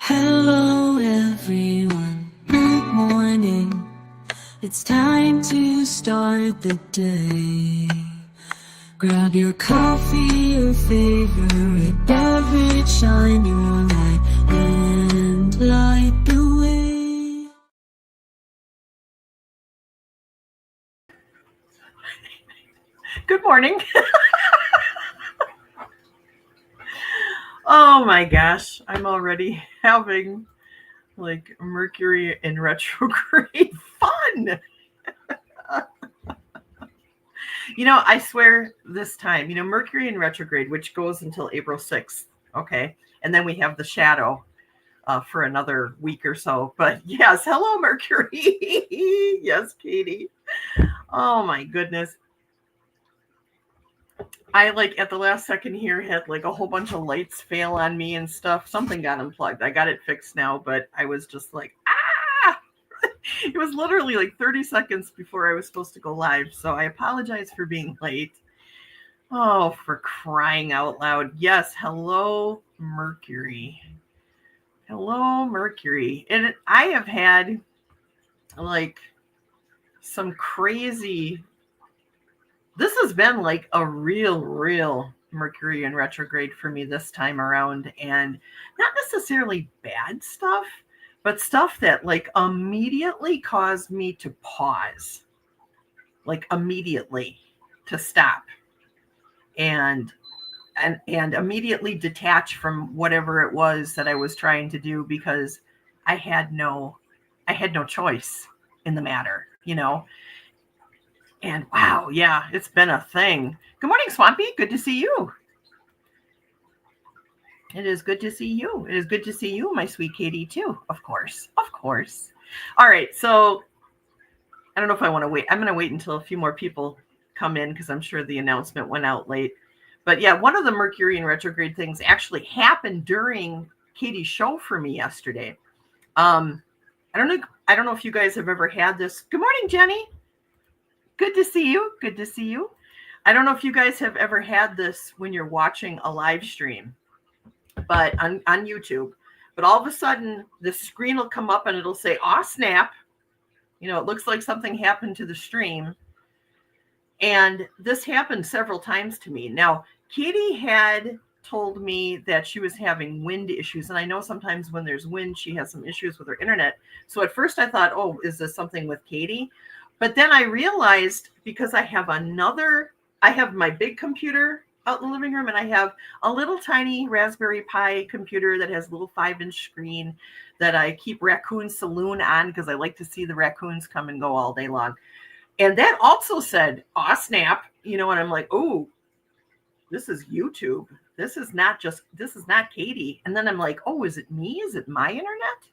Hello everyone, good morning. It's time to start the day. Grab your coffee, your favorite beverage, shine your light and light the way. Good morning. Oh my gosh, I'm already having like Mercury in retrograde fun. I swear this time, Mercury in retrograde, which goes until April 6th. Okay. And then we have the shadow for another week or so. But yes, hello, Mercury. Yes, Katie. Oh my goodness. I at the last second here had a whole bunch of lights fail on me and stuff. Something got unplugged. I got it fixed now, but I was just ah! It was literally 30 seconds before I was supposed to go live. So I apologize for being late. Oh, for crying out loud. Yes. Hello, Mercury. Hello, Mercury. And I have had some crazy, this has been a real Mercury in retrograde for me this time around, and not necessarily bad stuff, but stuff that immediately caused me to pause, immediately to stop and immediately detach from whatever it was that I was trying to do, because I had no choice in the matter, And wow, yeah, it's been a thing. Good morning, Swampy. Good to see you. It is good to see you. It is good to see you, my sweet Katie, too. Of course. Of course. All right. So I don't know if I want to wait. I'm going to wait until a few more people come in, because I'm sure the announcement went out late. But yeah, one of the Mercury in retrograde things actually happened during Katie's show for me yesterday. I don't know if you guys have ever had this. Good morning, Jenny. Good to see you. Good to see you. I don't know if you guys have ever had this when you're watching a live stream, but on YouTube. But all of a sudden, the screen will come up and it'll say, "Aw, snap." It looks like something happened to the stream. And this happened several times to me. Now, Katie had told me that she was having wind issues. And I know sometimes when there's wind, she has some issues with her internet. So at first I thought, oh, is this something with Katie? But then I realized, because I have my big computer out in the living room, and I have a little tiny Raspberry Pi computer that has a little 5-inch screen that I keep Raccoon Saloon on, because I like to see the raccoons come and go all day long. And that also said, "Aw, snap," and I'm like, oh, this is YouTube. This is not Katie. And then I'm like, oh, is it me? Is it my internet?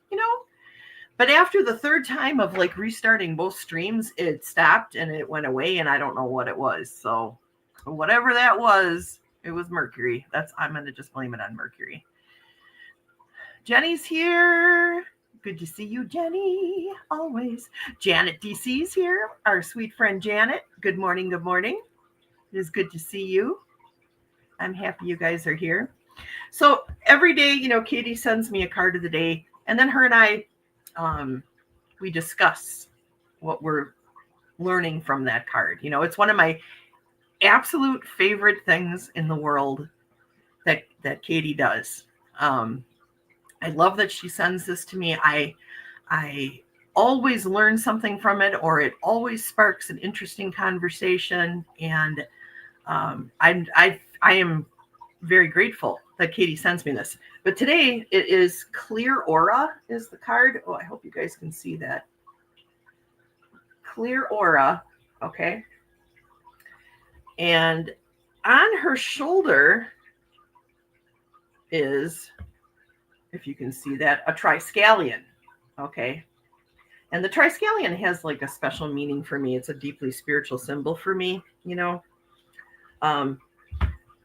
But after the third time of restarting both streams, it stopped and it went away, and I don't know what it was. So whatever that was, it was Mercury. I'm going to just blame it on Mercury. Jenny's here. Good to see you, Jenny. Always. Janet DC's here. Our sweet friend Janet. Good morning. Good morning. It is good to see you. I'm happy you guys are here. So every day, Katie sends me a card of the day, and then her and I, we discuss what we're learning from that card. It's one of my absolute favorite things in the world that Katie does. I love that she sends this to me. I always learn something from it, or it always sparks an interesting conversation. And I am very grateful that Katie sends me this. But today it is Clear Aura is the card. Oh, I hope you guys can see that. Clear Aura. Okay. And on her shoulder is, if you can see that, a triskelion. Okay. And the triskelion has a special meaning for me. It's a deeply spiritual symbol for me,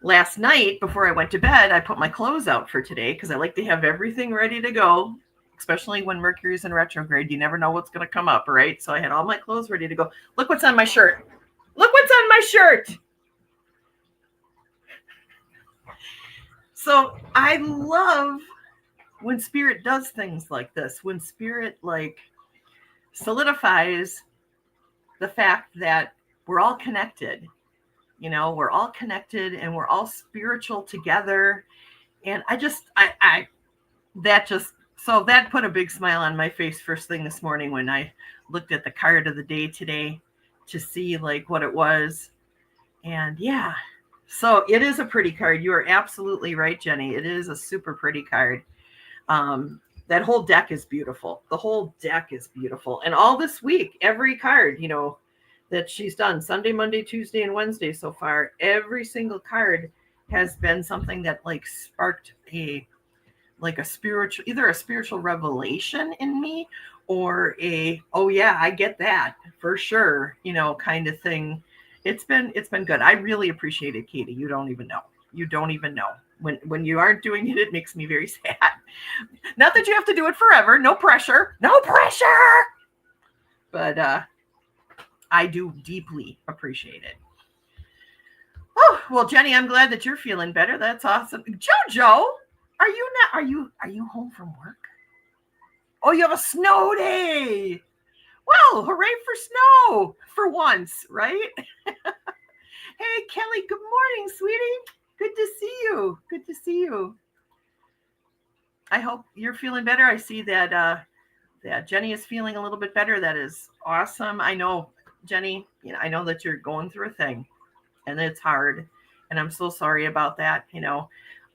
Last night, before I went to bed, I put my clothes out for today, because I like to have everything ready to go, especially when Mercury's in retrograde. You never know what's going to come up, right? So I had all my clothes ready to go. Look what's on my shirt. Look what's on my shirt. So I love when spirit does things like this, when spirit like solidifies the fact that we're all connected, we're all connected and we're all spiritual together. And that put a big smile on my face first thing this morning when I looked at the card of the day today to see like what it was. And yeah, so it is a pretty card. You are absolutely right, Jenny. It is a super pretty card. That whole deck is beautiful. The whole deck is beautiful. And all this week, every card, that she's done Sunday, Monday, Tuesday, and Wednesday so far, every single card has been something that like sparked either a spiritual revelation in me or oh yeah, I get that for sure, kind of thing. It's been good. I really appreciate it, Katie. You don't even know. When you aren't doing it, it makes me very sad. Not that you have to do it forever. No pressure. But I do deeply appreciate it. Oh, well, Jenny, I'm glad that you're feeling better. That's awesome. Jojo, are you home from work? Oh, you have a snow day. Well, hooray for snow for once, right? Hey, Kelly, good morning, sweetie. Good to see you. I hope you're feeling better. I see that Jenny is feeling a little bit better. That is awesome. I know, Jenny, I know that you're going through a thing and it's hard. And I'm so sorry about that.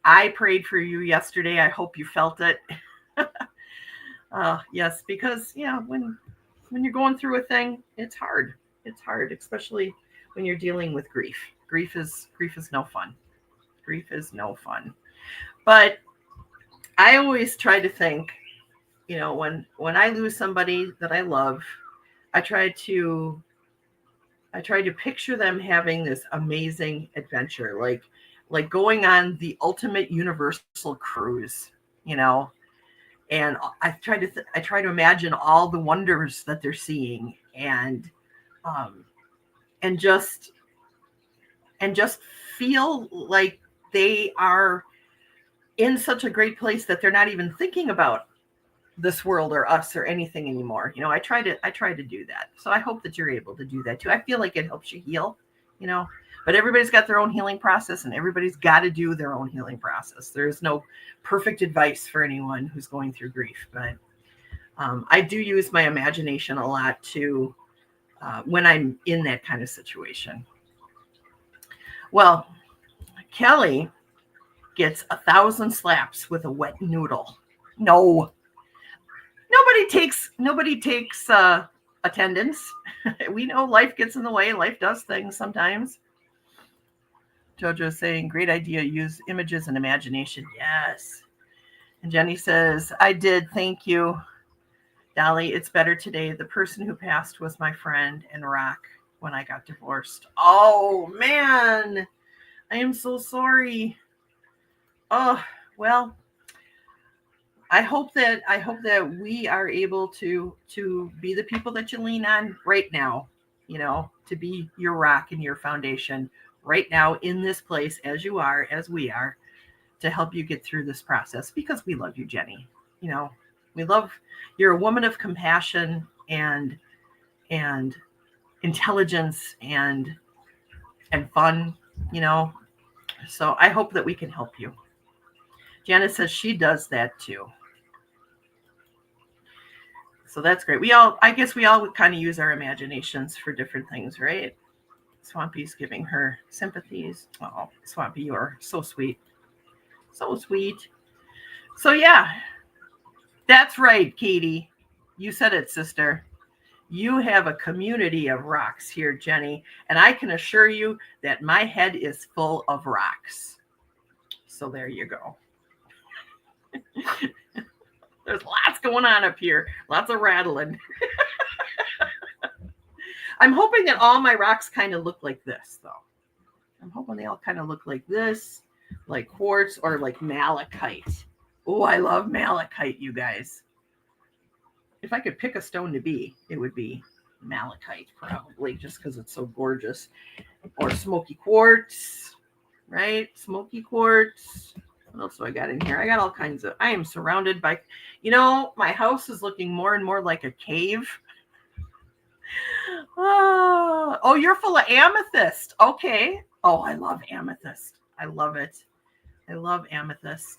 I prayed for you yesterday. I hope you felt it. Yes, because when you're going through a thing, it's hard. It's hard, especially when you're dealing with grief. Grief is no fun. Grief is no fun. But I always try to think, when I lose somebody that I love, I try to picture them having this amazing adventure, like going on the ultimate universal cruise, and I try to imagine all the wonders that they're seeing and just feel like they are in such a great place that they're not even thinking about this world or us or anything anymore. I try to do that. So I hope that you're able to do that too. I feel like it helps you heal, but everybody's got their own healing process and everybody's got to do their own healing process. There's no perfect advice for anyone who's going through grief, but I do use my imagination a lot to when I'm in that kind of situation. Well, Kelly gets 1,000 slaps with a wet noodle. No, nobody takes attendance. We know life gets in the way. Life does things sometimes. Jojo is saying, great idea. Use images and imagination. Yes. And Jenny says, I did. Thank you, Dolly. It's better today. The person who passed was my friend and rock when I got divorced. Oh, man. I am so sorry. Oh, well, I hope that we are able to be the people that you lean on right now, to be your rock and your foundation right now in this place as we are, to help you get through this process because we love you, Jenny. You're a woman of compassion and intelligence and fun, so I hope that we can help you. Janice says she does that too. So that's great. I guess we all kind of use our imaginations for different things, right? Swampy's giving her sympathies. Oh, Swampy, you are so sweet. So sweet. So yeah, that's right, Katie. You said it, sister. You have a community of rocks here, Jenny, and I can assure you that my head is full of rocks. So there you go. There's lots going on up here. Lots of rattling. I'm hoping that all my rocks kind of look like this, though. I'm hoping they all kind of look like this, like quartz or like malachite. Oh, I love malachite, you guys. If I could pick a stone to be, it would be malachite, probably, just because it's so gorgeous. Or smoky quartz, right? Smoky quartz. What else do I got in here? I got all kinds of, I am surrounded by, my house is looking more and more like a cave. Oh, you're full of amethyst. Okay. Oh, I love amethyst. I love it. I love amethyst.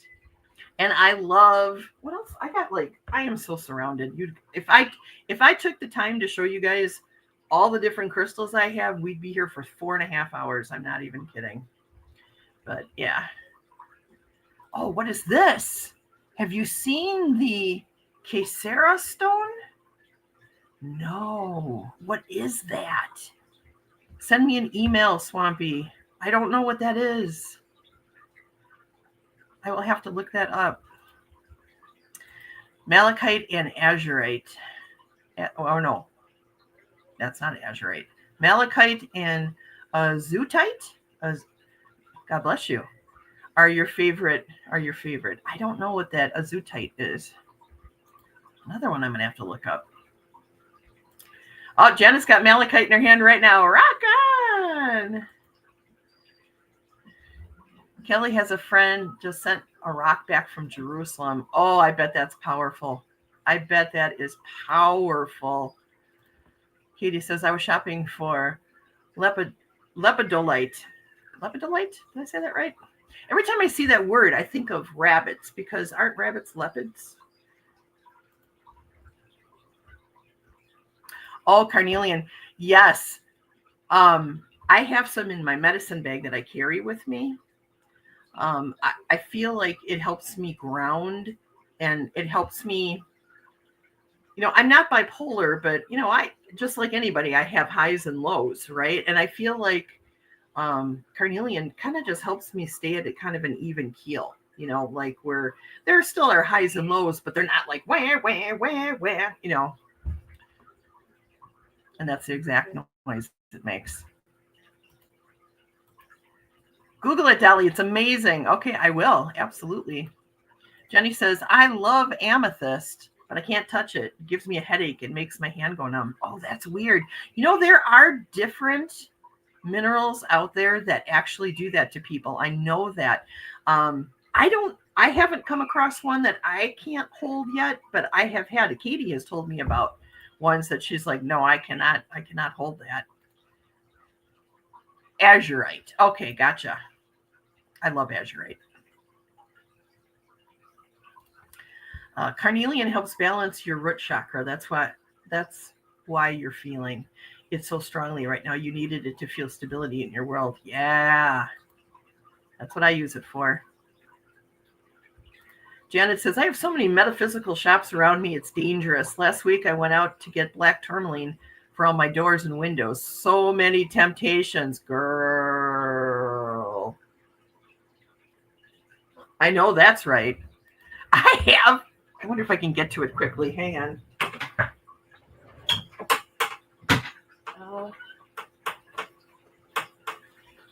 And I love, what else? I am so surrounded. If I took the time to show you guys all the different crystals I have, we'd be here for 4.5 hours. I'm not even kidding. But yeah. Oh, what is this? Have you seen the Kesera stone? No. What is that? Send me an email, Swampy. I don't know what that is. I will have to look that up. Malachite and azurite. Oh, no. That's not azurite. Malachite and azutite. God bless you. Are your favorite. I don't know what that azutite is. Another one I'm going to have to look up. Oh, Janice got malachite in her hand right now. Rock on! Kelly has a friend just sent a rock back from Jerusalem. Oh, I bet that's powerful. I bet that is powerful. Katie says, I was shopping for lepidolite. Lepidolite? Did I say that right? Every time I see that word, I think of rabbits, because aren't rabbits leopards? Oh, carnelian. Yes. I have some in my medicine bag that I carry with me. I feel like it helps me ground, and it helps me, I'm not bipolar, but I just like anybody, I have highs and lows, right? And I feel like carnelian kind of just helps me stay at a kind of an even keel, like where there still are highs and lows, but they're not like where, and that's the exact noise it makes. Google it, Dali. It's amazing. Okay, I will. Absolutely. Jenny says, I love amethyst, but I can't touch it. It gives me a headache. It makes my hand go numb. Oh, that's weird. There are different minerals out there that actually do that to people. I know that. I haven't come across one that I can't hold yet, but I have had. Katie has told me about ones that she's like, no, I cannot hold that. Azurite. Okay, gotcha. I love azurite. Carnelian helps balance your root chakra. That's why you're feeling it so strongly right now. You needed it to feel stability in your world. Yeah, that's what I use it for. Janet says, I have so many metaphysical shops around me. It's dangerous. Last week I went out to get black tourmaline for all my doors and windows. So many temptations, girl. I know that's right. I wonder if I can get to it quickly. Hang on.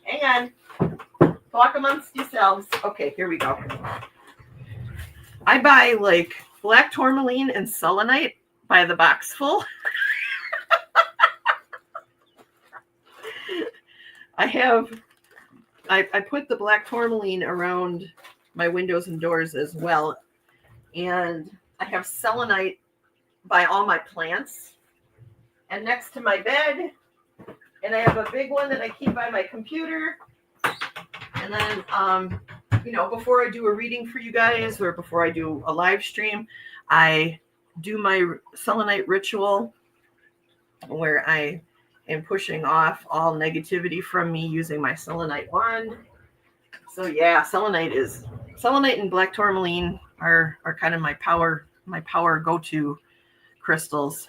Hang on. Talk amongst yourselves. Okay, here we go. I buy like black tourmaline and selenite by the box full. I put the black tourmaline around my windows and doors as well. And I have selenite by all my plants and next to my bed. And I have a big one that I keep by my computer. And then, before I do a reading for you guys or before I do a live stream, I do my selenite ritual where I am pushing off all negativity from me using my selenite wand. So yeah, selenite and black tourmaline are kind of my power go-to crystals.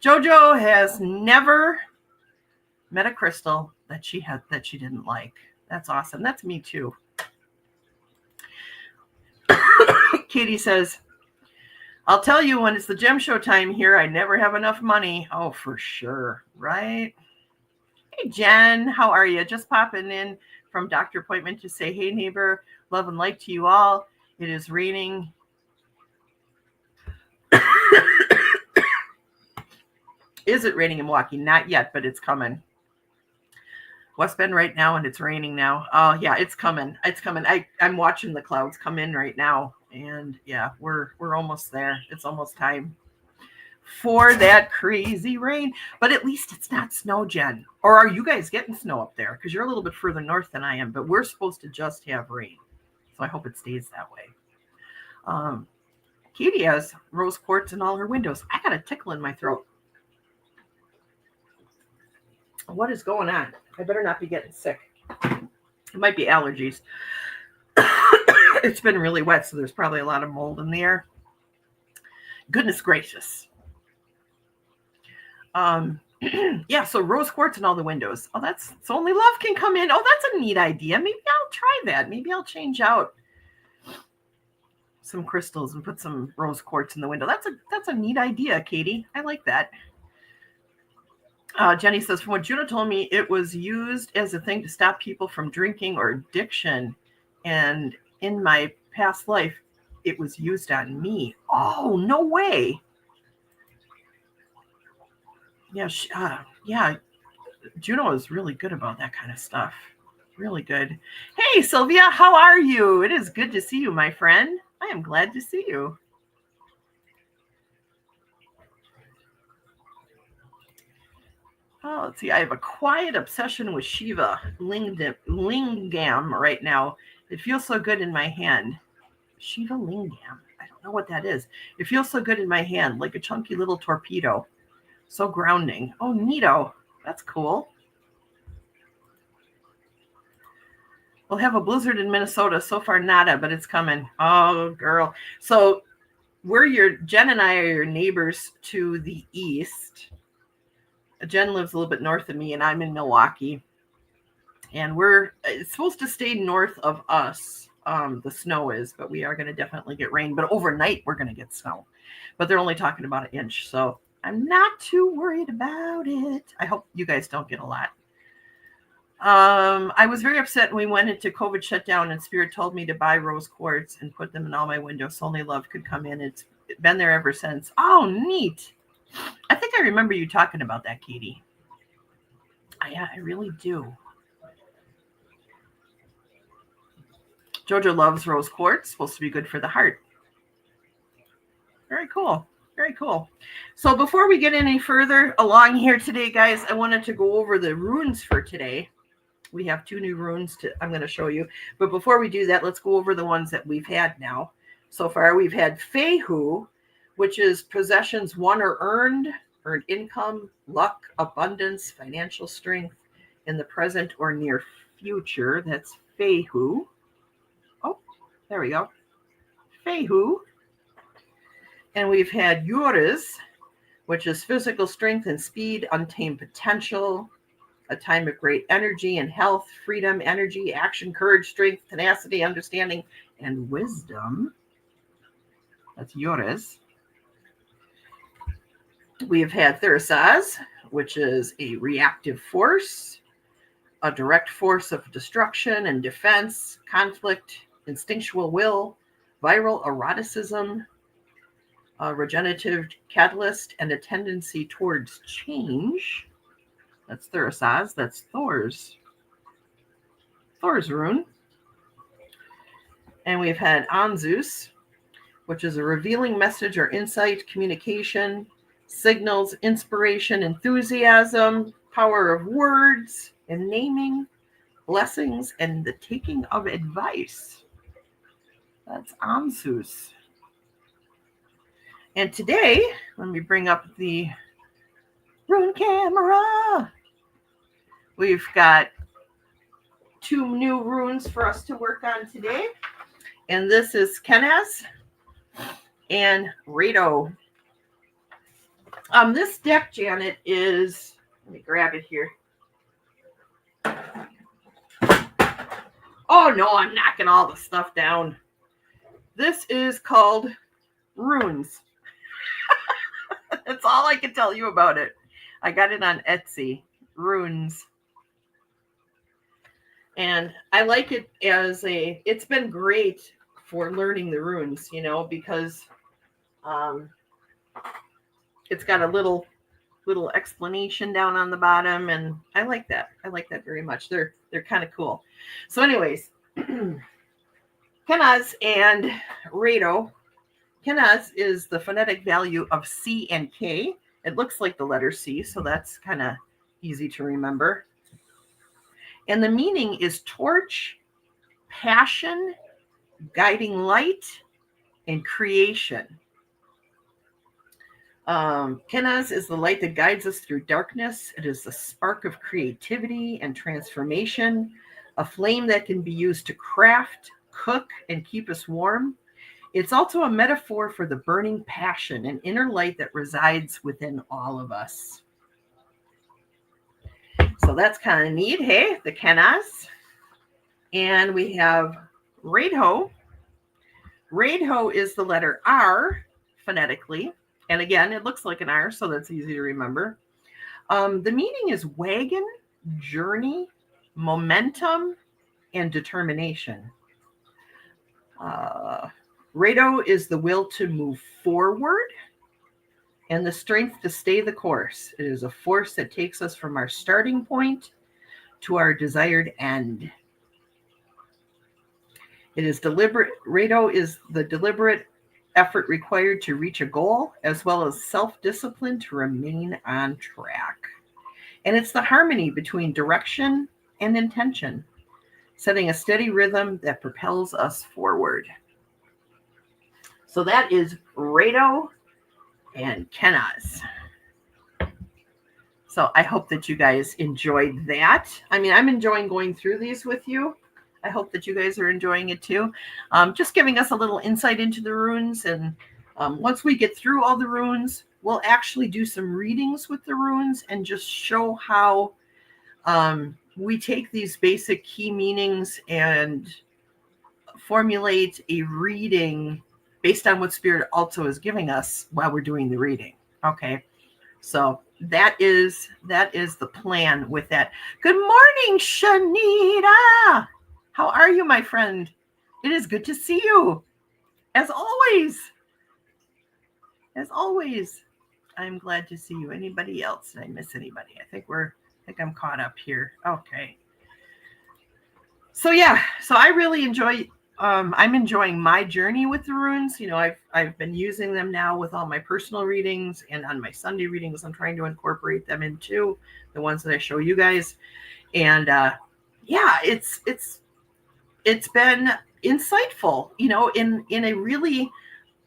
Jojo has never met a crystal that she didn't like. That's awesome. That's me too. Katie says, I'll tell you when it's the gem show time here, I never have enough money. Oh, for sure. Right? Hey, Jen, how are you? Just popping in from doctor appointment to say, hey, neighbor, love and light to you all. It is raining. Is it raining in Milwaukee? Not yet, but it's coming. West Bend right now, and it's raining now. Oh yeah, it's coming. It's coming. I'm watching the clouds come in right now, and yeah, we're almost there. It's almost time for that crazy rain. But at least it's not snow, Jen. Or are you guys getting snow up there? Because you're a little bit further north than I am. But we're supposed to just have rain, so I hope it stays that way. Katie has rose quartz in all her windows. I got a tickle in my throat. What is going on? I better not be getting sick. It might be allergies. It's been really wet, so there's probably a lot of mold in the air. Goodness gracious. Yeah, so rose quartz in all the windows. Oh, that's so only love can come in. Oh, that's a neat idea. Maybe I'll try that. Maybe I'll change out some crystals and put some rose quartz in the window. That's a neat idea, Katie. I like that. Jenny says, from what Juno told me, it was used as a thing to stop people from drinking or addiction. And in my past life, it was used on me. Oh, no way. Yeah, yeah. Juno is really good about that kind of stuff. Really good. Hey, Sylvia, how are you? It is good to see you, my friend. I am glad to see you. Oh, let's see. I have a quiet obsession with Shiva Lingam right now. It feels so good in my hand. Shiva Lingam. I don't know what that is. It feels so good in my hand, like a chunky little torpedo. So grounding. Oh, neato. That's cool. We'll have a blizzard in Minnesota. So far, nada, but it's coming. Oh, girl. So Jen and I are your neighbors to the east. Jen lives a little bit north of me, and I'm in Milwaukee. And it's supposed to stay north of us. The snow is, but we are going to definitely get rain. But overnight, we're going to get snow. But they're only talking about an inch. So I'm not too worried about it. I hope you guys don't get a lot. I was very upset when we went into COVID shutdown and Spirit told me to buy rose quartz and put them in all my windows so only love could come in. It's been there ever since. Oh, neat. I think I remember you talking about that, Katie. Yeah, I really do. Jojo loves rose quartz. Supposed to be good for the heart. Very cool. Very cool. So before we get any further along here today, guys, I wanted to go over the runes for today. We have 2 new runes I'm going to show you. But before we do that, let's go over the ones that we've had now. So far, we've had Fehu, which is possessions won or earned income, luck, abundance, financial strength in the present or near future. That's Fehu. Oh, there we go. Fehu. And we've had Yuris, which is physical strength and speed, untamed potential, a time of great energy and health, freedom, energy, action, courage, strength, tenacity, understanding, and wisdom. That's Yuris. We have had Thursaz, which is a reactive force, a direct force of destruction and defense, conflict, instinctual will, viral eroticism, a regenerative catalyst, and a tendency towards change. That's Thursaz. That's Thor's rune. And we've had Anzus, which is a revealing message or insight, communication, signals, inspiration, enthusiasm, power of words and naming, blessings, and the taking of advice. That's Anzus. And today, let me bring up the rune camera. We've got 2 new runes for us to work on today. And this is Kenaz and Rado. This deck, Janet, is, let me grab it here. Oh no, I'm knocking all the stuff down. This is called Runes. That's all I can tell you about it. I got it on Etsy. Runes. And I like it as it's been great for learning the runes, because it's got a little little explanation down on the bottom, and I like that. I like that very much. They're kind of cool. So anyways, Kenaz and Rado. Kenaz is the phonetic value of C and K. It looks like the letter C, so that's kind of easy to remember. And the meaning is torch, passion, guiding light, and creation. Kenaz is the light that guides us through darkness. It is the spark of creativity and transformation, a flame that can be used to craft, cook, and keep us warm. It's also a metaphor for the burning passion and inner light that resides within all of us. So that's kind of neat, hey, the Kenaz. And we have Radho. Radho is the letter R phonetically. And again, it looks like an R, so that's easy to remember. The meaning is wagon, journey, momentum, and determination. Rado is the will to move forward and the strength to stay the course. It is a force that takes us from our starting point to our desired end. It is deliberate. Rado is the deliberate effort required to reach a goal, as well as self-discipline to remain on track. And it's the harmony between direction and intention, setting a steady rhythm that propels us forward. So that is Rado and Kenaz. So I hope that you guys enjoyed that. I mean, I'm enjoying going through these with you. I hope that you guys are enjoying it too. Just giving us a little insight into the runes. And once we get through all the runes, we'll actually do some readings with the runes and just show how we take these basic key meanings and formulate a reading based on what Spirit also is giving us while we're doing the reading. Okay. So that is the plan with that. Good morning, Shanita. How are you, my friend? It is good to see you. As always. As always. I'm glad to see you. Anybody else? Did I miss anybody? I think I'm caught up here. Okay. So yeah, so I really enjoy I'm enjoying my journey with the runes. You know, I've been using them now with all my personal readings and on my Sunday readings. I'm trying to incorporate them into the ones that I show you guys. And yeah, it's been insightful, you know, in a really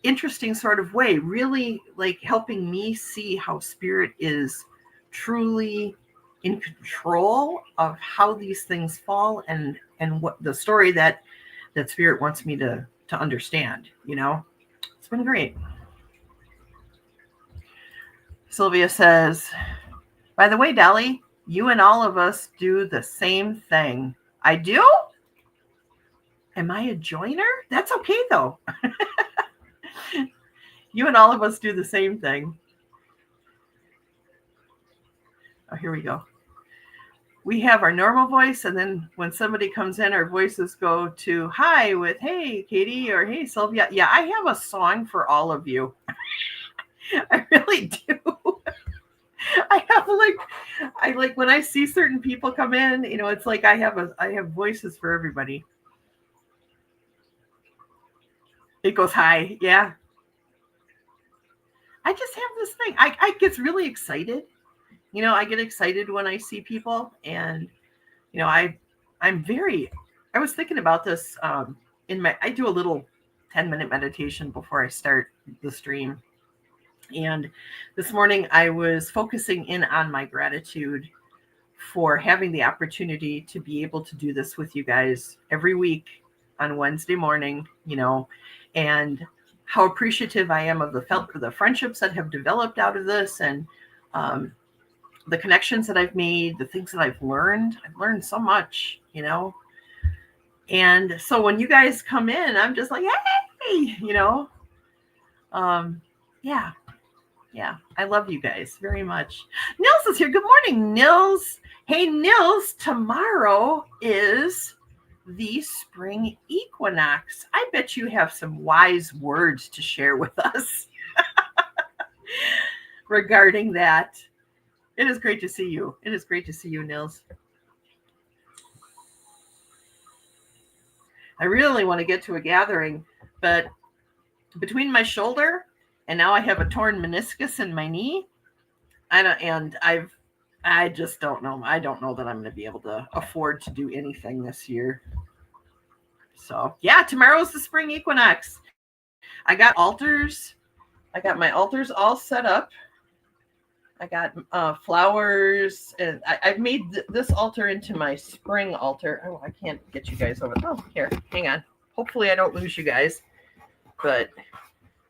interesting sort of way, really like helping me see how Spirit is truly in control of how these things fall and what the story that Spirit wants me to understand, you know. It's been great. Sylvia says, by the way, Dali, you and all of us do the same thing. I do? Am I a joiner? That's okay, though. You and all of us do the same thing. Oh, here we go. We have our normal voice, and then when somebody comes in, our voices go to hi with hey, Katie, or hey, Sylvia. Yeah, I have a song for all of you. I really do. I like when I see certain people come in, you know, it's like I have voices for everybody. It goes hi, yeah. I just have this thing. I get really excited. You know, I get excited when I see people, and you know, I was thinking about this I do a little 10-minute meditation before I start the stream. And this morning I was focusing in on my gratitude for having the opportunity to be able to do this with you guys every week on Wednesday morning, you know, and how appreciative I am of the friendships that have developed out of this, and the connections that I've made, the things that I've learned. I've learned so much, you know. And so when you guys come in, I'm just like, hey, you know. Yeah, I love you guys very much. Nils is here. Good morning, Nils. Hey, Nils, tomorrow is the spring equinox. I bet you have some wise words to share with us regarding that. It is great to see you. It is great to see you, Nils. I really want to get to a gathering, but between my shoulder and now I have a torn meniscus in my knee, I just don't know. I don't know that I'm going to be able to afford to do anything this year. So yeah, tomorrow's the spring equinox. I got altars. I got my altars all set up. I got flowers, and I've made this altar into my spring altar. Oh, I can't get you guys over. Oh, here, hang on. Hopefully I don't lose you guys. But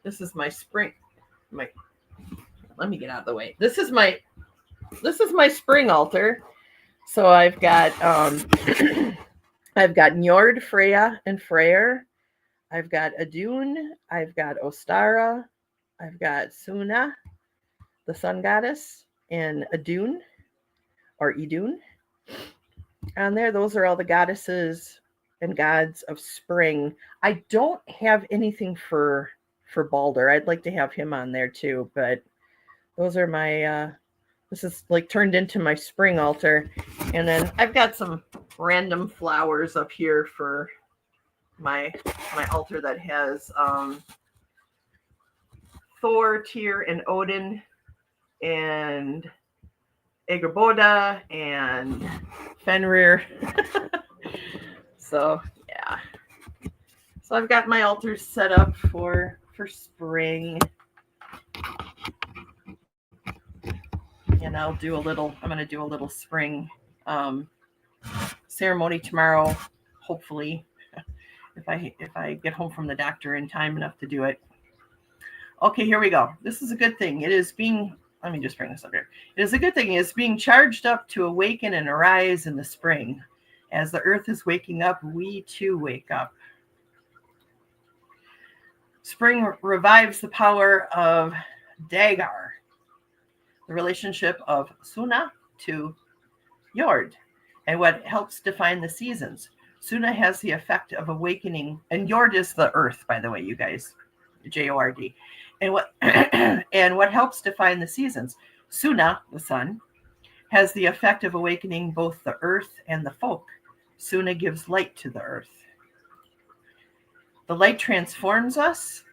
this is my spring. Let me get out of the way. This is my spring altar. So I've got I've got Njord, Freya, and Freyr. I've got Adun. I've got Ostara. I've got Suna, the sun goddess, and Adun, or Idun. On there, those are all the goddesses and gods of spring. I don't have anything for Balder. I'd like to have him on there too, but those are my this is like turned into my spring altar. And then I've got some random flowers up here for my altar that has Thor, Tyr, and Odin, and Egerboda, and Fenrir. So yeah. So I've got my altars set up for spring. And I'm going to do a little spring ceremony tomorrow, hopefully, if I get home from the doctor in time enough to do it. Okay, here we go. This is a good thing. Let me just bring this up here. It is a good thing. It is being charged up to awaken and arise in the spring. As the earth is waking up, we too wake up. Spring revives the power of Dagar, the relationship of Suna to Njord, and what helps define the seasons. Suna has the effect of awakening, and Njord is the earth, by the way, you guys, Jord. And what helps define the seasons. Suna, the sun, has the effect of awakening both the earth and the folk. Suna gives light to the earth. The light transforms us.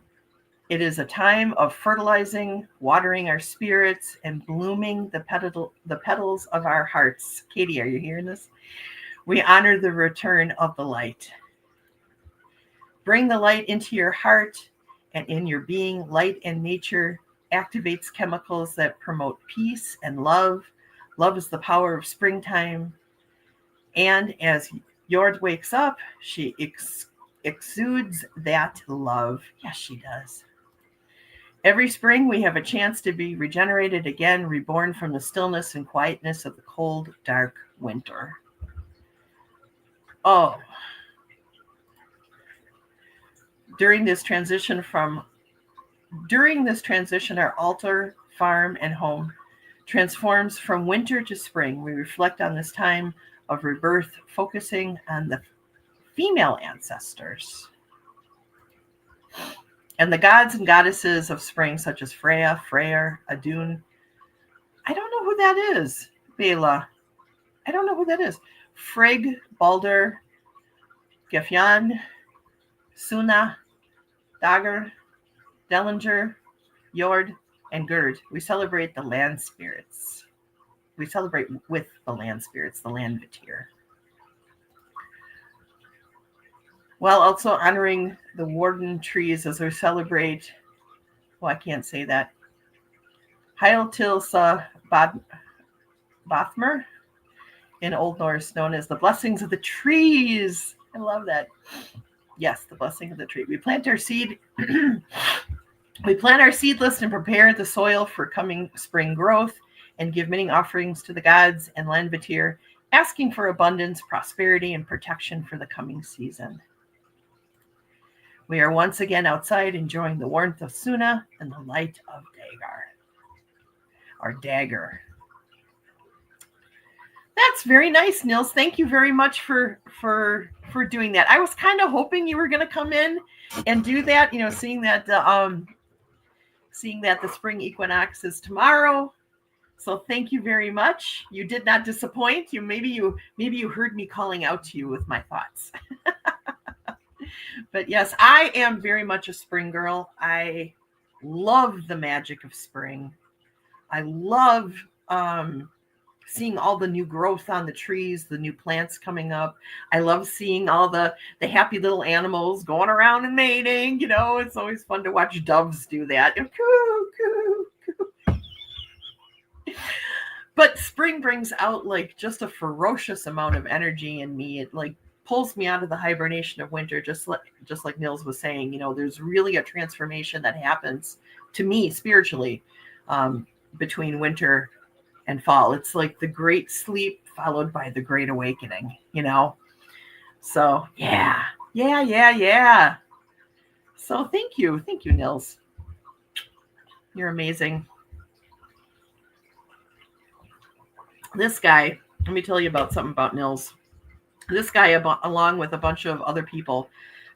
It is a time of fertilizing, watering our spirits, and blooming the petals of our hearts. Katie, are you hearing this? We honor the return of the light. Bring the light into your heart and in your being. Light and nature activates chemicals that promote peace and love. Love is the power of springtime. And as Njord wakes up, she exudes that love. Yes, she does. Every spring, we have a chance to be regenerated again, reborn from the stillness and quietness of the cold, dark winter. Oh. During this transition, our altar, farm, and home transforms from winter to spring. We reflect on this time of rebirth, focusing on the female ancestors and the gods and goddesses of spring, such as Freya, Freyr, Adun. I don't know who that is, Bela. I don't know who that is. Frigg, Balder, Gefjan, Suna, Dagar, Dellinger, Njord, and Gerd. We celebrate the land spirits. We celebrate with the land spirits, the land Vitir, while also honoring the warden trees as we celebrate, I can't say that, Heiltilsa Bothmer, in Old Norse, known as the blessings of the trees. I love that. Yes, the blessing of the tree. We plant our seed. We plant our seed list and prepare the soil for coming spring growth, and give many offerings to the gods and land Vitir, asking for abundance, prosperity, and protection for the coming season. We are once again outside, enjoying the warmth of Suna and the light of Dagar, or Dagger. That's very nice, Nils. Thank you very much for doing that. I was kind of hoping you were going to come in and do that. You know, seeing that the spring equinox is tomorrow. So thank you very much. You did not disappoint. Maybe you heard me calling out to you with my thoughts. But yes, I am very much a spring girl. I love the magic of spring. I love seeing all the new growth on the trees, the new plants coming up. I love seeing all the happy little animals going around and mating. It's always fun to watch doves do that. Coo, coo, coo. But spring brings out like just a ferocious amount of energy in me. It like pulls me out of the hibernation of winter, just like Nils was saying. There's really a transformation that happens to me spiritually between winter and fall. It's like the great sleep followed by the great awakening, So yeah. So thank you, Nils. You're amazing. This guy, let me tell you about something about Nils. This guy, along with a bunch of other people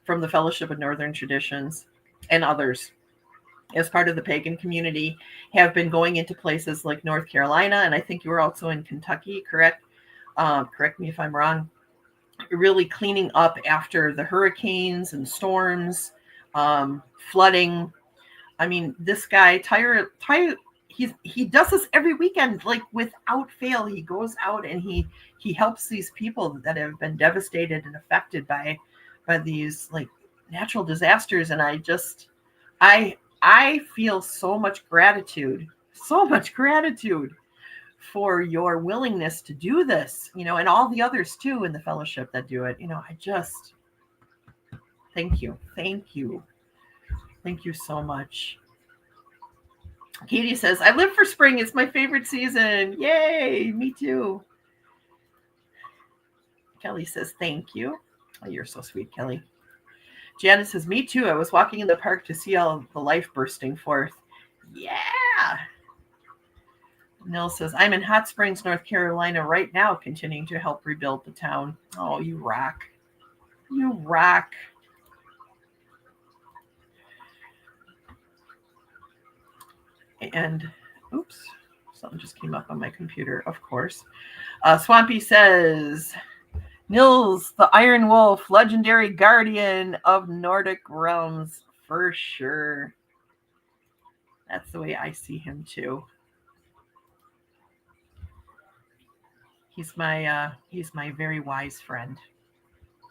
from the Fellowship of Northern Traditions and others, as part of the pagan community, have been going into places like North Carolina, and I think you were also in Kentucky, correct? Correct me if I'm wrong. Really cleaning up after the hurricanes and storms, flooding. I mean, this guy, he does this every weekend, like without fail. He goes out and he helps these people that have been devastated and affected by these like natural disasters. And I feel so much gratitude for your willingness to do this, and all the others too in the fellowship that do it. I just thank you so much. Katie says, I live for spring. It's my favorite season. Yay, me too. Kelly says, thank you. Oh, you're so sweet, Kelly. Janet says, me too. I was walking in the park to see all the life bursting forth. Yeah. Nil says, I'm in Hot Springs, North Carolina right now, continuing to help rebuild the town. Oh, you rock. You rock. And, oops, something just came up on my computer, of course. Swampy says, Nils, the Iron Wolf, legendary guardian of Nordic realms, for sure. That's the way I see him, too. He's my very wise friend,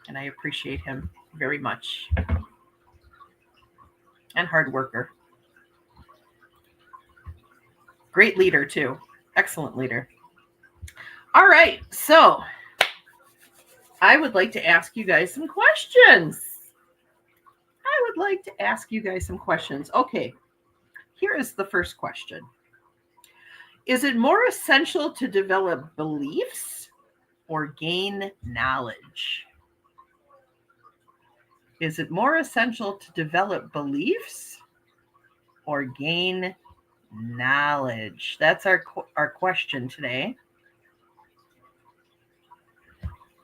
and I appreciate him very much. And hard worker. Great leader, too. Excellent leader. All right, so I would like to ask you guys some questions. Okay, here is the first question. Is it more essential to develop beliefs or gain knowledge? Is it more essential to develop beliefs or gain knowledge? That's our question today.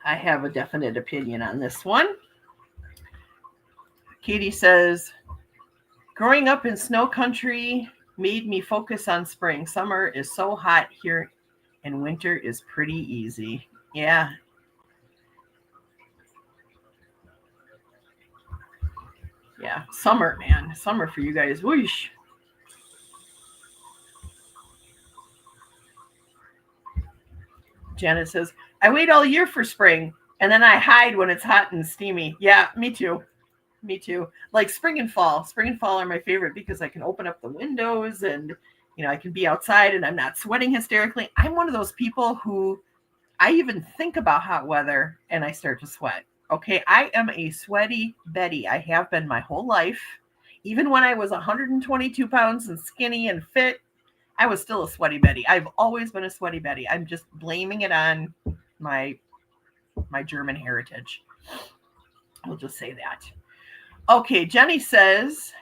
I have a definite opinion on this one. Katie says, growing up in snow country made me focus on spring. Summer is so hot here and winter is pretty easy. Yeah. Yeah, summer, man. Summer for you guys. Whoosh. Janet says, I wait all year for spring, and then I hide when it's hot and steamy. Yeah, me too. Like spring and fall. Spring and fall are my favorite because I can open up the windows and, I can be outside and I'm not sweating hysterically. I'm one of those people who I even think about hot weather and I start to sweat. Okay, I am a sweaty Betty. I have been my whole life. Even when I was 122 pounds and skinny and fit, I was still a sweaty Betty. I've always been a sweaty Betty. I'm just blaming it on my German heritage. We'll just say that. Okay, Jenny says,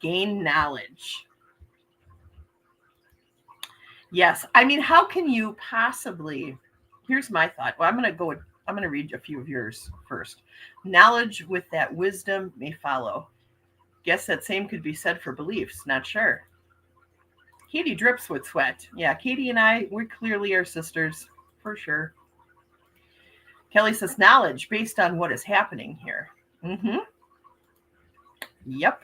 gain knowledge. Yes, I mean, how can you possibly, here's my thought. Well, I'm going to read a few of yours first. Knowledge with that wisdom may follow. Guess that same could be said for beliefs. Not sure. Katie drips with sweat. Yeah, Katie and I, we clearly are sisters, for sure. Kelly says, knowledge based on what is happening here. Mm-hmm. Yep.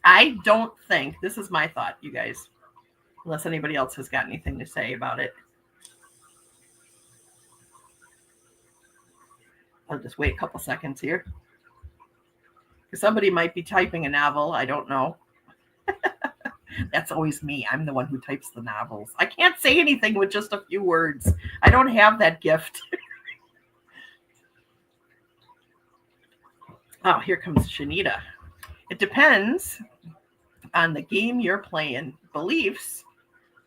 I don't think, this is my thought, you guys, unless anybody else has got anything to say about it. I'll just wait a couple seconds here. Because somebody might be typing a novel. I don't know. That's always me. I'm the one who types the novels. I can't say anything with just a few words. I don't have that gift. Oh, here comes Shanita. It depends on the game you're playing. Beliefs,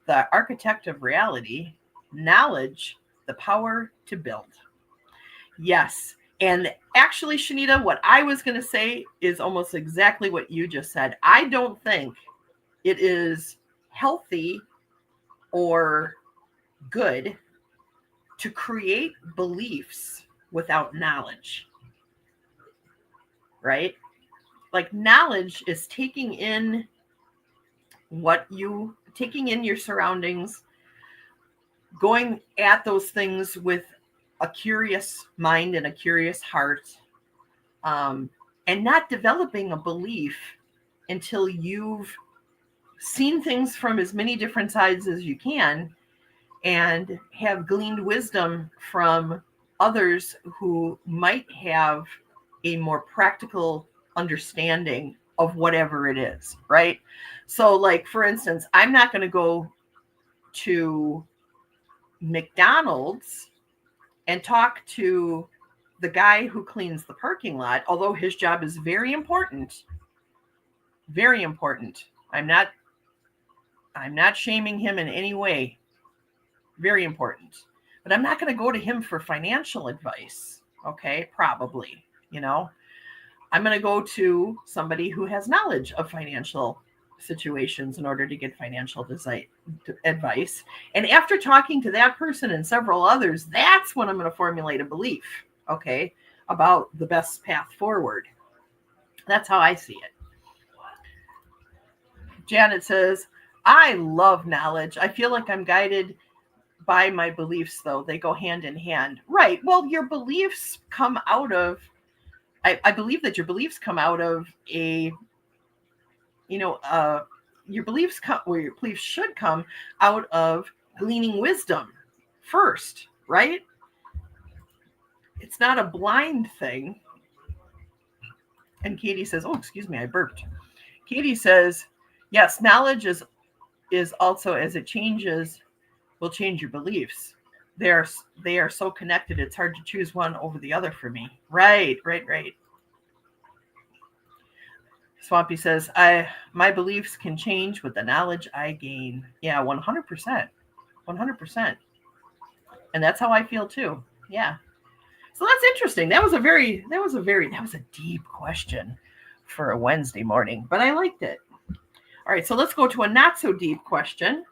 the architect of reality. Knowledge, the power to build. Yes. And actually, Shanita, what I was going to say is almost exactly what you just said. I don't think it is healthy or good to create beliefs without knowledge, right? Like knowledge is taking in your surroundings, going at those things with a curious mind and a curious heart, and not developing a belief until you've seen things from as many different sides as you can and have gleaned wisdom from others who might have a more practical understanding of whatever it is, right? So like, for instance, I'm not going to go to McDonald's and talk to the guy who cleans the parking lot, although his job is very important. Very important. I'm not shaming him in any way. Very important. But I'm not going to go to him for financial advice. Okay, probably, I'm going to go to somebody who has knowledge of financial situations in order to get financial advice. And after talking to that person and several others, that's when I'm going to formulate a belief, okay, about the best path forward. That's how I see it. Janet says, I love knowledge. I feel like I'm guided by my beliefs, though. They go hand in hand. Right. Well, your beliefs come out of, I believe that your beliefs come out of your beliefs should come out of gleaning wisdom first, right? It's not a blind thing. And Katie says, oh, excuse me, I burped. Katie says, yes, knowledge is also, as it changes, will change your beliefs. They are so connected, it's hard to choose one over the other for me. Right. Swampy says, my beliefs can change with the knowledge I gain. Yeah, 100%. 100%. And that's how I feel too. Yeah. So that's interesting. That was a deep question for a Wednesday morning, but I liked it. All right, so let's go to a not so deep question.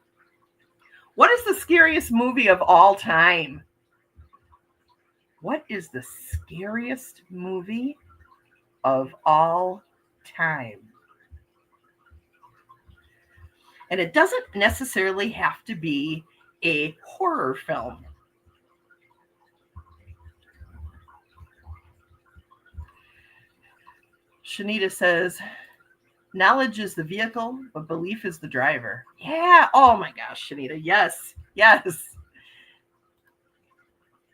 What is the scariest movie of all time? What is the scariest movie of all time? And it doesn't necessarily have to be a horror film. Shanita says, knowledge is the vehicle, but belief is the driver. Yeah. Oh my gosh, Shanita. Yes.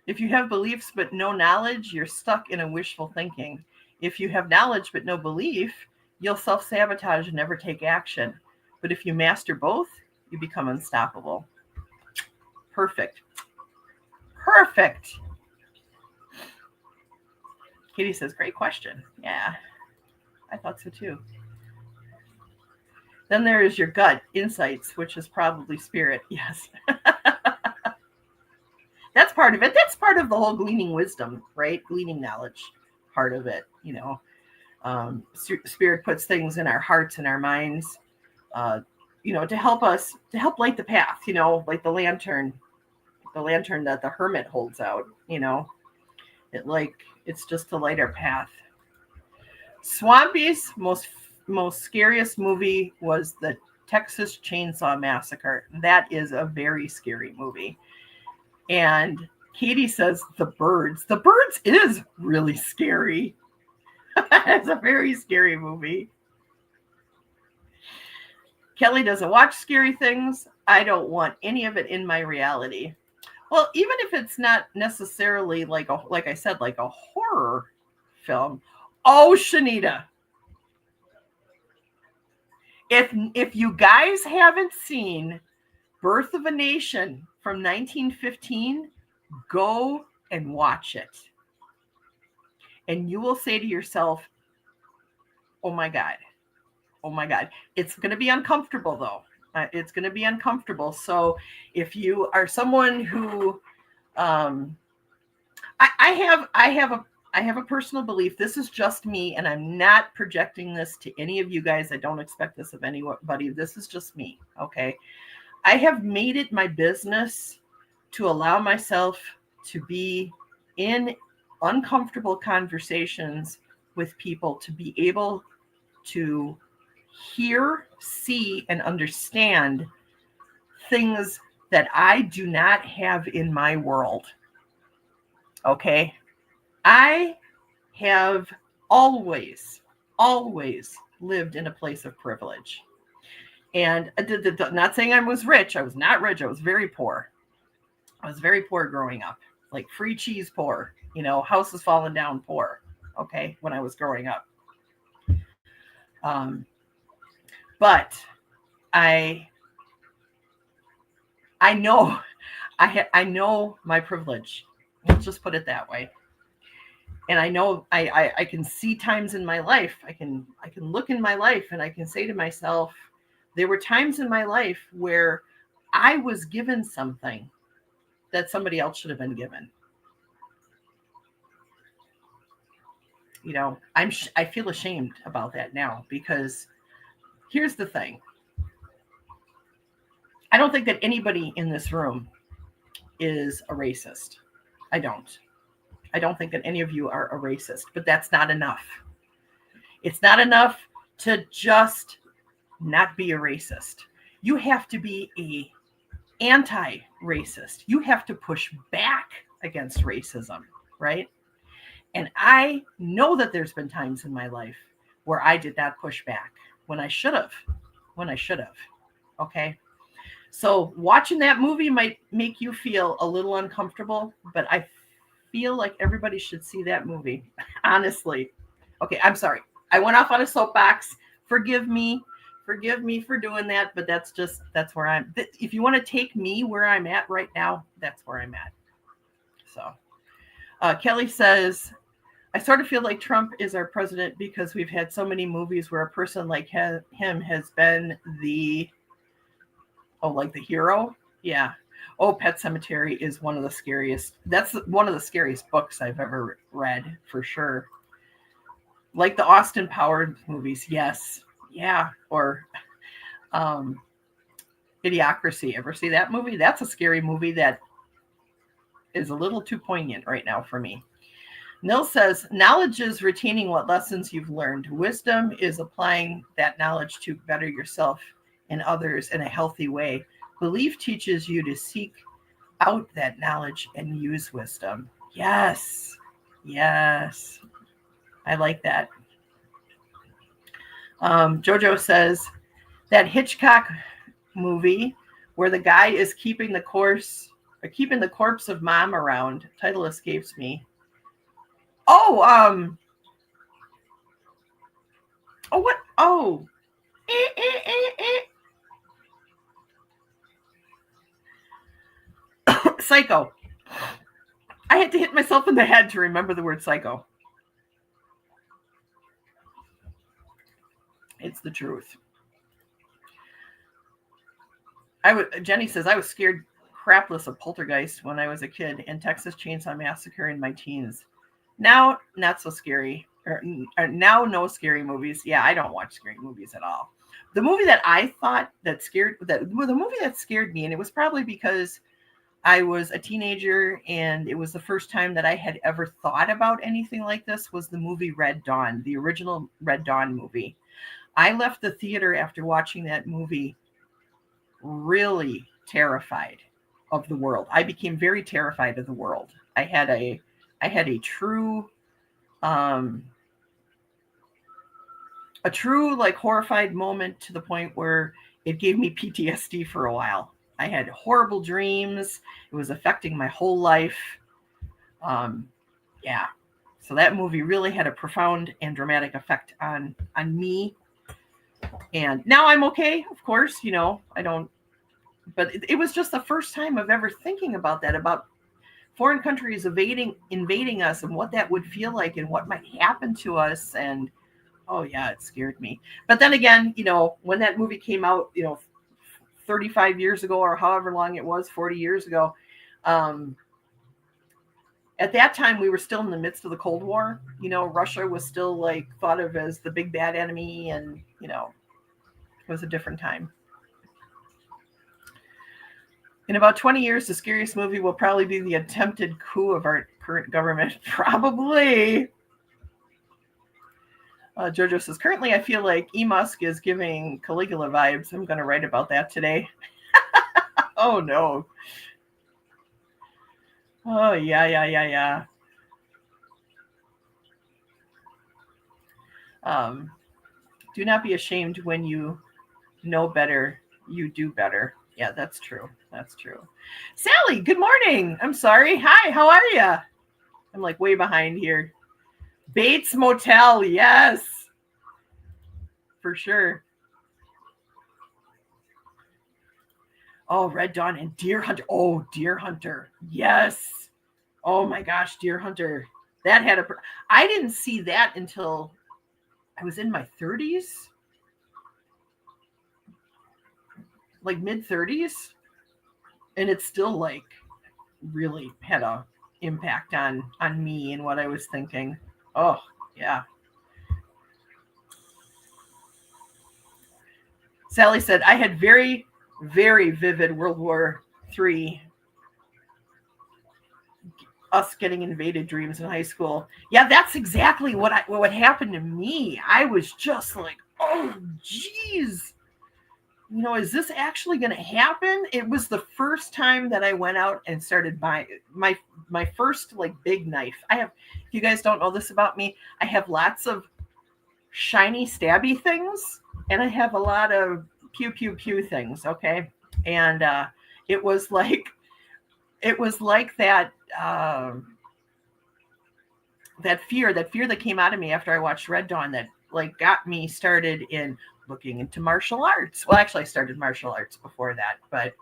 If you have beliefs but no knowledge, you're stuck in a wishful thinking. If you have knowledge but no belief, you'll self-sabotage and never take action. But if you master both, you become unstoppable. Perfect. Katie says, great question. Yeah, I thought so too. Then there is your gut insights, which is probably spirit. Yes. That's part of it. That's part of the whole gleaning wisdom, right? Gleaning knowledge, part of it. Spirit puts things in our hearts and our minds, to help light the path, like the lantern that the hermit holds out, it's just to light our path. Swampy's most scariest movie was the Texas Chainsaw Massacre. That is a very scary movie. And Katie says The Birds. The Birds is really scary. It's a very scary movie. Kelly doesn't watch scary things. I don't want any of it in my reality. Well, even if it's not necessarily like I said, like a horror film. Oh, Shanita. If you guys haven't seen Birth of a Nation from 1915, go and watch it. And you will say to yourself, oh my God. Oh my God. It's going to be uncomfortable though. It's going to be uncomfortable. So if you are someone who, I have a personal belief. This is just me, and I'm not projecting this to any of you guys. I don't expect this of anybody. This is just me. Okay. I have made it my business to allow myself to be in uncomfortable conversations with people, to be able to hear, see, and understand things that I do not have in my world. Okay? I have always lived in a place of privilege. And not saying I was rich. I was not rich. I was very poor. I was very poor growing up. Like free cheese poor. You know, houses falling down poor. Okay? When I was growing up. But I know I know my privilege. Let's just put it that way. And I know I can see times in my life. I can look in my life and I can say to myself, there were times in my life where I was given something that somebody else should have been given. You know, I feel ashamed about that now, because here's the thing. I don't think that anybody in this room is a racist. I don't think that any of you are a racist, but that's not enough. It's not enough to just not be a racist. You have to be a anti-racist. You have to push back against racism, right? And I know that there's been times in my life where I did not push back when I should have. Okay? So watching that movie might make you feel a little uncomfortable, but I feel like everybody should see that movie. Honestly. Okay, I'm sorry. I went off on a soapbox. Forgive me for doing that, but that's where I'm. If you want to take me where I'm at right now, that's where I'm at. So Kelly says, I sort of feel like Trump is our president because we've had so many movies where a person like him has been the hero. Yeah. Oh, Pet Sematary is one of the scariest. That's one of the scariest books I've ever read, for sure. Like the Austin Powers movies. Yes. Yeah. Or Idiocracy. Ever see that movie? That's a scary movie that is a little too poignant right now for me. Nil says, knowledge is retaining what lessons you've learned. Wisdom is applying that knowledge to better yourself and others in a healthy way. Belief teaches you to seek out that knowledge and use wisdom. Yes. Yes. I like that. Jojo says, that Hitchcock movie where the guy is keeping the corpse of mom around. Title escapes me. Oh, what? Oh. Psycho. I had to hit myself in the head to remember the word psycho. It's the truth. Jenny says, I was scared crapless of Poltergeist when I was a kid and Texas Chainsaw Massacre in my teens. Now, not so scary. Now, no scary movies. Yeah, I don't watch scary movies at all. The movie that I thought that scared me, and it was probably because I was a teenager and it was the first time that I had ever thought about anything like this, was the movie Red Dawn, the original Red Dawn movie. I left the theater after watching that movie really terrified of the world. I became very terrified of the world. I had a true like horrified moment to the point where it gave me PTSD for a while. I had horrible dreams. It was affecting my whole life. Yeah. So that movie really had a profound and dramatic effect on me. And now I'm okay, of course, I don't, but it was just the first time of ever thinking about that, about foreign countries invading us and what that would feel like and what might happen to us. And oh yeah, it scared me. But then again, when that movie came out, 35 years ago or however long it was, 40 years ago, at that time we were still in the midst of the Cold War. Russia was still like thought of as the big bad enemy, and it was a different time. In about 20 years, the scariest movie will probably be the attempted coup of our current government. Probably. Jojo says, currently I feel like E. Musk is giving Caligula vibes. I'm going to write about that today. Oh, no. Oh, yeah. Do not be ashamed when you know better. You do better. Yeah, that's true. That's true. Sally, good morning. I'm sorry. Hi, how are you? I'm like way behind here. Bates Motel. Yes. For sure. Oh, Red Dawn and Deer Hunter. Oh, Deer Hunter. Yes. Oh my gosh, Deer Hunter. That had I didn't see that until I was in my 30s. Like mid 30s. And it's still like really had a impact on me and what I was thinking. Oh, yeah. Sally said, I had very, very vivid World War III, us getting invaded dreams in high school. Yeah, that's exactly what happened to me. I was just like, oh, geez. Is this actually going to happen? It was the first time that I went out and started buying my first like big knife. If you guys don't know this about me, I have lots of shiny stabby things, and I have a lot of pew pew pew things. Okay. And it was like that that fear that came out of me after I watched Red Dawn, that like got me started in looking into martial arts. Well, actually I started martial arts before that, but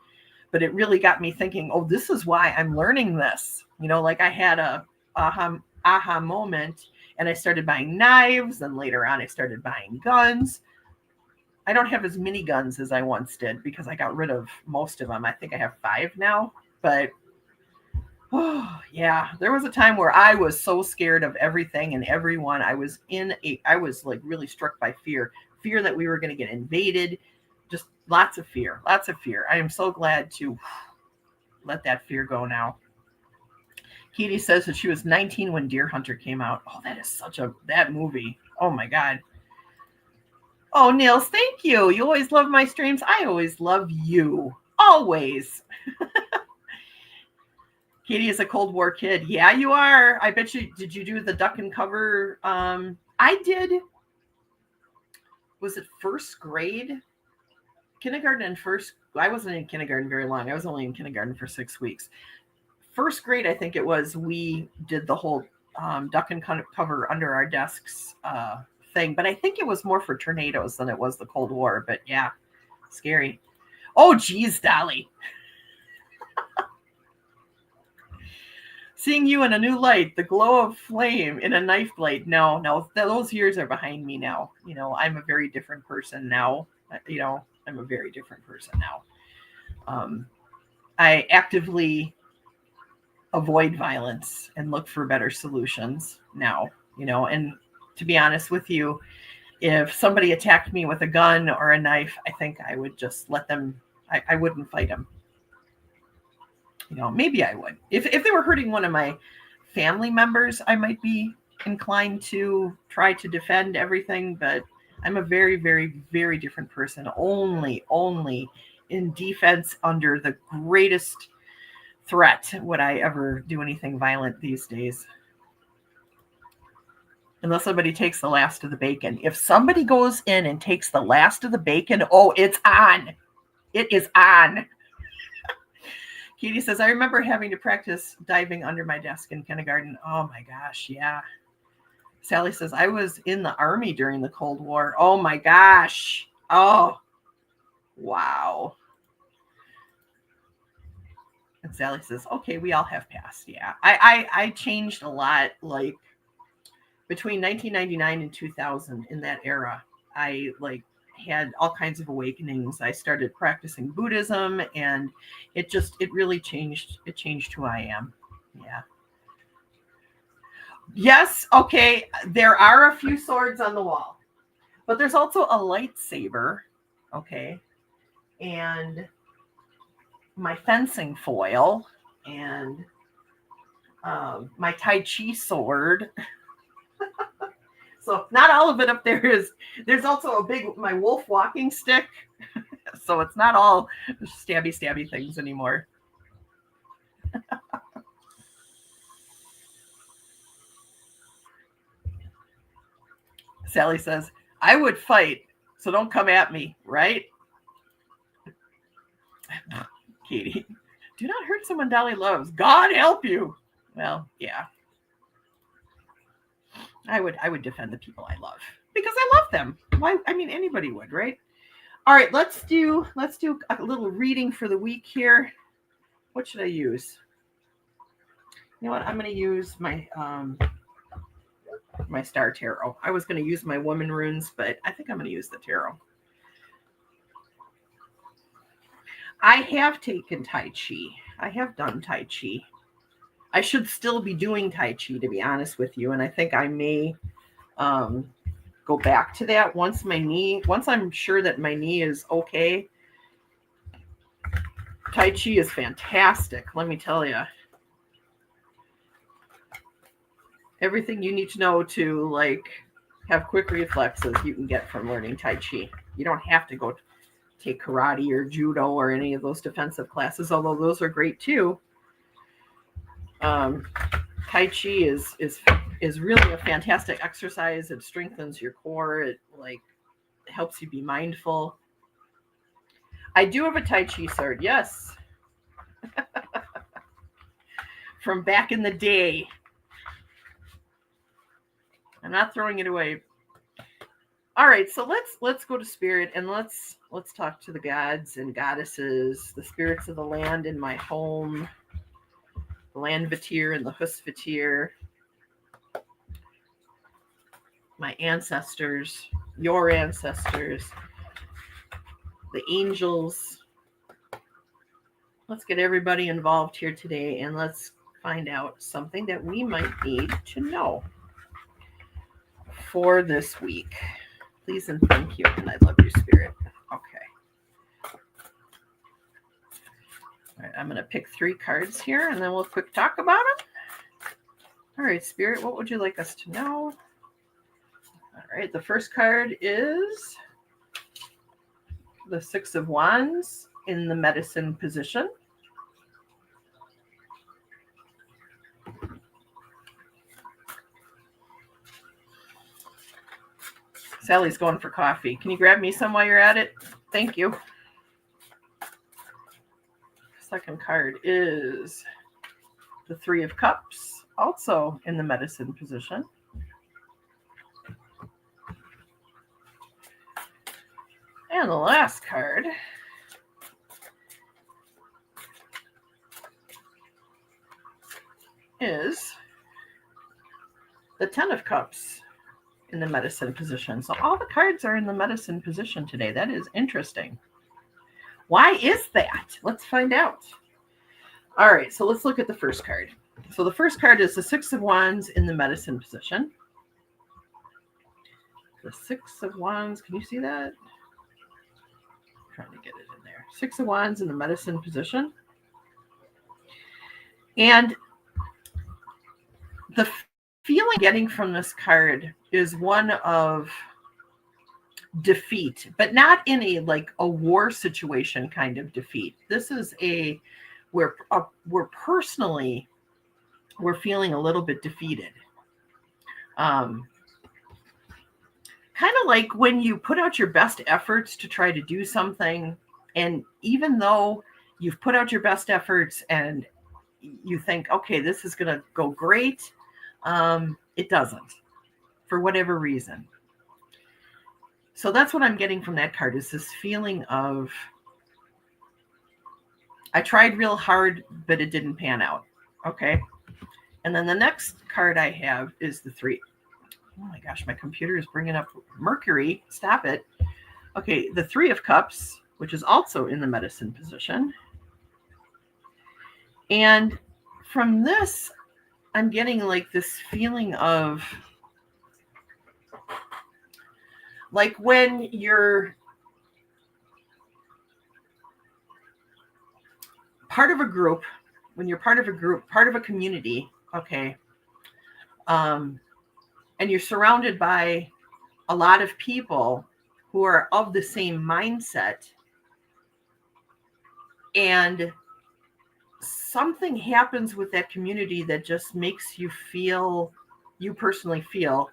it really got me thinking, oh, this is why I'm learning this. Like I had a aha moment, and I started buying knives, and later on I started buying guns. I don't have as many guns as I once did because I got rid of most of them. I think I have 5 now, but oh yeah, there was a time where I was so scared of everything and everyone. I was like really struck by fear that we were going to get invaded. Just lots of fear. I am so glad to let that fear go now. Katie says that she was 19 when Deer Hunter came out. Oh, that is that movie. Oh my God. Oh, Nils, thank you. You always love my streams. I always love you. Always. Katie is a Cold War kid. Yeah, you are. I bet you. Did you do the duck and cover? I did. Was it first grade? Kindergarten and first. I wasn't in kindergarten very long. I was only in kindergarten for 6 weeks. First grade, I think it was. We did the whole duck and cover under our desks thing, but I think it was more for tornadoes than it was the Cold War. But yeah, scary. Oh, geez, Dolly. Seeing you in a new light, the glow of flame in a knife blade. No, those years are behind me now. I'm a very different person now. I'm a very different person now. I actively avoid violence and look for better solutions now, and to be honest with you, if somebody attacked me with a gun or a knife, I think I would just let them, I wouldn't fight them. Maybe I would. If they were hurting one of my family members, I might be inclined to try to defend everything. But I'm a very, very, very different person. Only in defense under the greatest threat would I ever do anything violent these days. Unless somebody takes the last of the bacon. If somebody goes in and takes the last of the bacon, oh, it's on. It is on. Katie says, I remember having to practice diving under my desk in kindergarten. Oh my gosh, yeah. Sally says, I was in the Army during the Cold War. Oh my gosh. Oh, wow. And Sally says, okay, we all have passed. Yeah. I changed a lot, like between 1999 and 2000 in that era. I had all kinds of awakenings. I started practicing Buddhism, and it really changed. It changed who I am. Yeah. Yes. Okay. There are a few swords on the wall, but there's also a lightsaber. Okay. And my fencing foil and my Tai Chi sword. So not all of it up there is. There's also my wolf walking stick. So it's not all stabby things anymore. Sally says, I would fight, so don't come at me, right? Katie, do not hurt someone Dali loves. God help you. Well, yeah. I would defend the people I love because I love them. Why? I mean, anybody would, right? All right, let's do a little reading for the week here. What should I use? You know what? I'm going to use my my Star Tarot. I was going to use my Woman runes, but I think I'm going to use the Tarot. I have taken Tai Chi. I have done Tai Chi. I should still be doing Tai Chi, to be honest with you, and I think I may go back to that once I'm sure that my knee is okay. Tai Chi is fantastic, let me tell you. Everything you need to know to have quick reflexes you can get from learning Tai Chi. You don't have to go take karate or judo or any of those defensive classes, although those are great too. Tai Chi is really a fantastic exercise. It strengthens your core. It helps you be mindful. I do have a Tai Chi sword, yes. From back in the day. I'm not throwing it away. All right, so let's go to spirit and let's talk to the gods and goddesses, the spirits of the land in my home, the land Vatir and the Hus Vatir, my ancestors, your ancestors, the angels. Let's get everybody involved here today and let's find out something that we might need to know for this week. Please and thank you, and I love you, Spirit. Okay. All right, I'm going to pick 3 cards here, and then we'll quick talk about them. All right, Spirit, what would you like us to know? All right, the first card is the 6 of Wands in the medicine position. Sally's going for coffee. Can you grab me some while you're at it? Thank you. Second card is the 3 of Cups, also in the medicine position. And the last card is the 10 of Cups in the medicine position. So all the cards are in the medicine position today. That is interesting. Why is that? Let's find out. All right, so let's look at the first card. So the first card is the 6 of Wands in the medicine position. The 6 of Wands, can you see that? I'm trying to get it in there. 6 of Wands in the medicine position. And the feeling getting from this card is one of defeat, but not in a like a war situation kind of defeat. This is where personally we're feeling a little bit defeated. Kind of like when you put out your best efforts to try to do something, and even though you've put out your best efforts and you think, okay, this is going to go great, it doesn't, for whatever reason. So that's what I'm getting from that card, is this feeling of, I tried real hard, but it didn't pan out. Okay. And then the next card I have is the 3. Oh my gosh, my computer is bringing up Mercury. Stop it. Okay, the 3 of Cups, which is also in the medicine position. And from this, I'm getting like this feeling of, like when you're part of a group, part of a community, okay, and you're surrounded by a lot of people who are of the same mindset, and something happens with that community that just makes you personally feel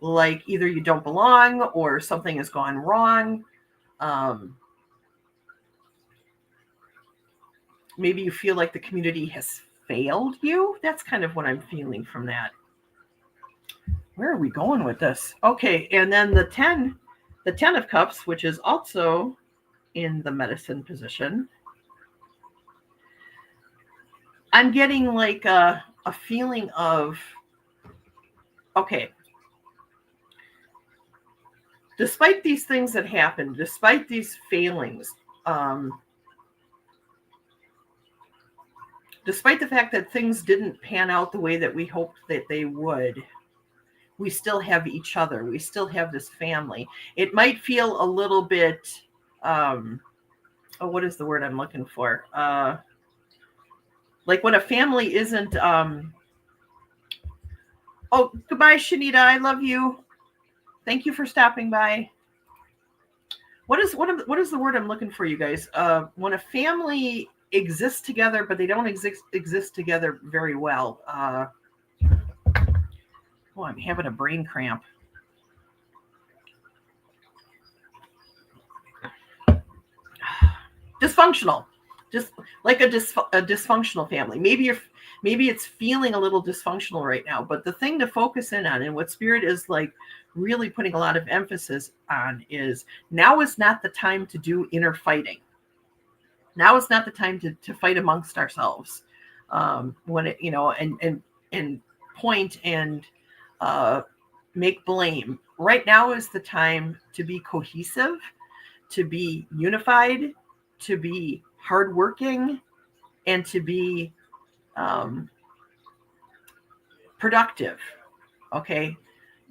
like either you don't belong or something has gone wrong. Maybe you feel like the community has failed you. That's kind of what I'm feeling from that. Where are we going with this? Okay, and then the 10 of Cups, which is also in the medicine position. I'm getting like a feeling of, okay, despite these things that happened, despite these failings, despite the fact that things didn't pan out the way that we hoped that they would, we still have each other. We still have this family. It might feel a little bit, what is the word I'm looking for? Like when a family isn't, oh, goodbye, Shanita. I love you. Thank you for stopping by. What is the word I'm looking for, you guys? When a family exists together, but they don't exist together very well. Oh, I'm having a brain cramp. Dysfunctional, just like a dysfunctional family. Maybe it's feeling a little dysfunctional right now, but the thing to focus in on, and what Spirit is like really putting a lot of emphasis on, is now is not the time to do inner fighting. Now is not the time to fight amongst ourselves. When it, and point and make blame. Right now is the time to be cohesive, to be unified, to be hardworking, and to be productive. Okay.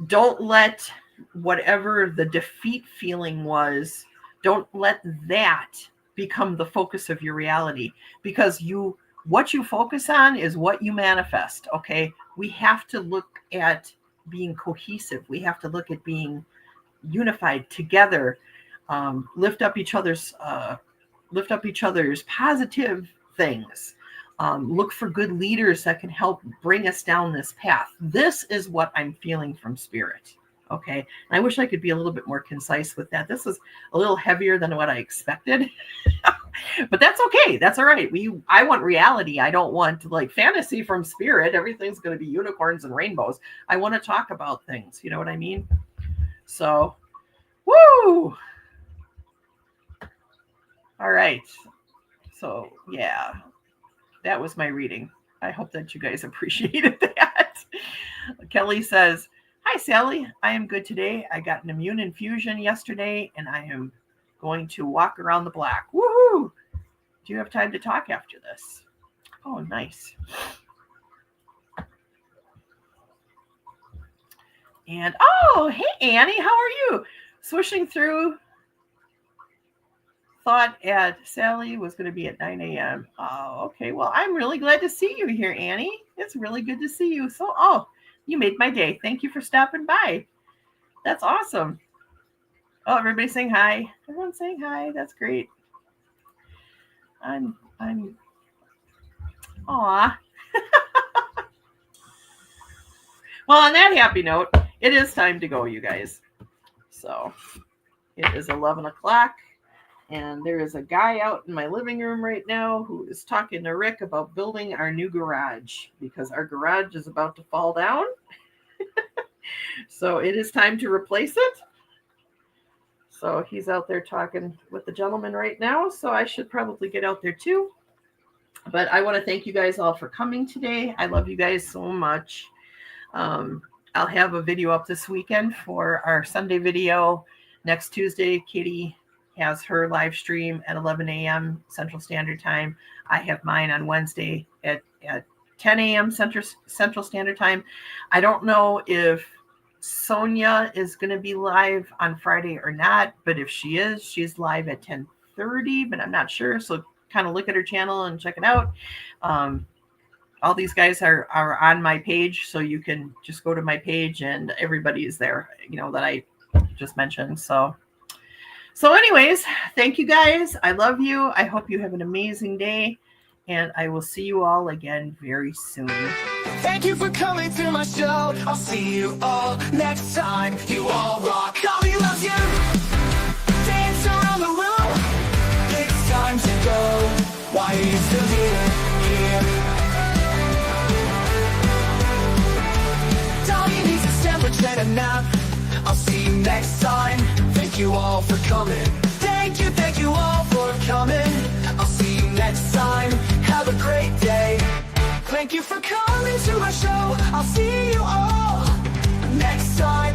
Don't let whatever the defeat feeling was, don't let that become the focus of your reality, because what you focus on is what you manifest. Okay. We have to look at being cohesive. We have to look at being unified together, lift up each other's positive things. Look for good leaders that can help bring us down this path. This is what I'm feeling from Spirit. Okay. And I wish I could be a little bit more concise with that. This is a little heavier than what I expected, but that's okay. That's all right. I want reality. I don't want like fantasy from Spirit. Everything's going to be unicorns and rainbows. I want to talk about things. You know what I mean? So, woo! All right. So yeah, that was my reading. I hope that you guys appreciated that. Kelly says, "Hi, Sally. I am good today. I got an immune infusion yesterday, and I am going to walk around the block. Woohoo! Do you have time to talk after this?" Oh, nice. And, oh, hey, Annie. How are you? Swishing through. Thought at Sally was going to be at 9 a.m. Oh, okay. Well, I'm really glad to see you here, Annie. It's really good to see you. So, you made my day. Thank you for stopping by. That's awesome. Oh, everybody's saying hi. Everyone's saying hi. That's great. Aw. Well, on that happy note, it is time to go, you guys. So it is 11 o'clock, and there is a guy out in my living room right now who is talking to Rick about building our new garage because our garage is about to fall down. So it is time to replace it. So he's out there talking with the gentleman right now. So I should probably get out there too. But I want to thank you guys all for coming today. I love you guys so much. I'll have a video up this weekend for our Sunday video. Next Tuesday, Katie has her live stream at 11 a.m. Central Standard Time. I have mine on Wednesday at 10 a.m. Central Standard Time. I don't know if Sonia is going to be live on Friday or not, but if she is, she's live at 10:30, but I'm not sure. So kind of look at her channel and check it out. All these guys are on my page, so you can just go to my page and everybody is there, that I just mentioned. So anyways, thank you guys. I love you. I hope you have an amazing day, and I will see you all again very soon. Thank you for coming to my show. I'll see you all next time. You all rock. Dolly loves you. Dance around the room. It's time to go. Why are you still here? Dolly needs a sandwich and a nap. I'll see you next time. Thank you all for coming. Thank you all for coming. I'll see you next time. Have a great day. Thank you for coming to my show. I'll see you all next time.